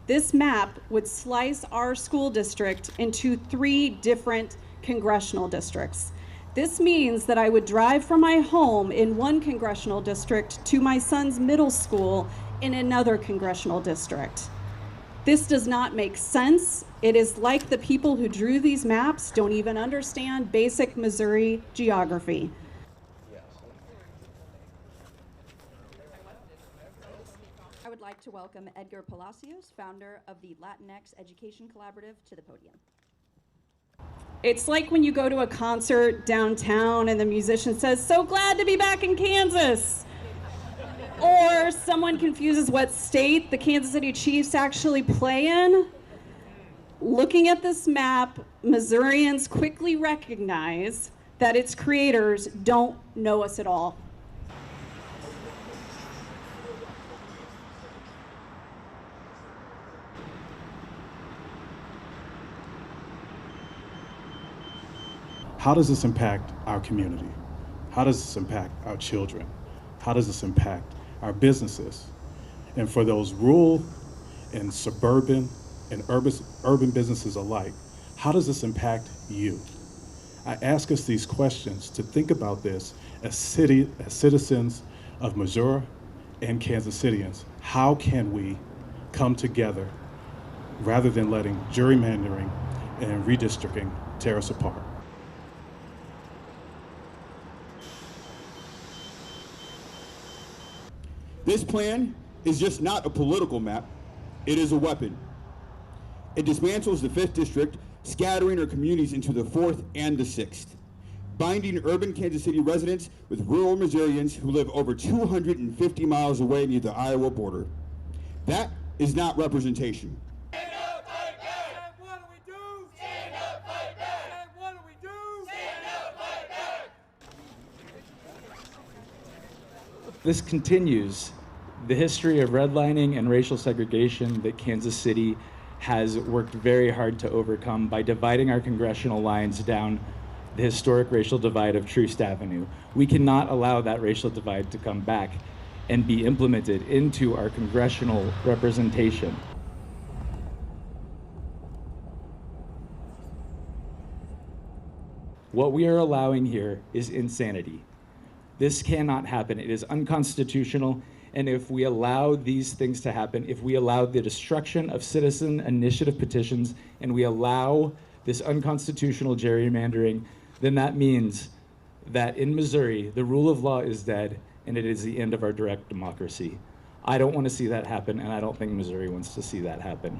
This map would slice our school district into 3 different congressional districts. This means that I would drive from my home in one congressional district to my son's middle school in another congressional district. This does not make sense. It is like the people who drew these maps don't even understand basic Missouri geography. I would like to welcome Edgar Palacios, founder of the Latinx Education Collaborative, to the podium. It's like when you go to a concert downtown and the musician says, "So glad to be back in Kansas." Or someone confuses what state the Kansas City Chiefs actually play in. Looking at this map, Missourians quickly recognize that its creators don't know us at all. How does this impact our community? How does this impact our children? How does this impact our businesses? And for those rural and suburban and urban businesses alike, how does this impact you? I ask us these questions to think about this as citizens of Missouri and Kansas Cityans. How can we come together rather than letting gerrymandering and redistricting tear us apart? This plan is just not a political map, it is a weapon. It dismantles the 5th District, scattering our communities into the 4th and the 6th, binding urban Kansas City residents with rural Missourians who live over 250 miles away near the Iowa border. That is not representation. Stand up, fight back! And what do we do? Stand up, fight back! And what do we do? Stand up, fight back! This continues the history of redlining and racial segregation that Kansas City has worked very hard to overcome by dividing our congressional lines down the historic racial divide of Troost Avenue. We cannot allow that racial divide to come back and be implemented into our congressional representation. What we are allowing here is insanity. This cannot happen. It is unconstitutional. And if we allow these things to happen, if we allow the destruction of citizen initiative petitions, and we allow this unconstitutional gerrymandering, then that means that in Missouri, the rule of law is dead, and it is the end of our direct democracy. I don't want to see that happen, and I don't think Missouri wants to see that happen.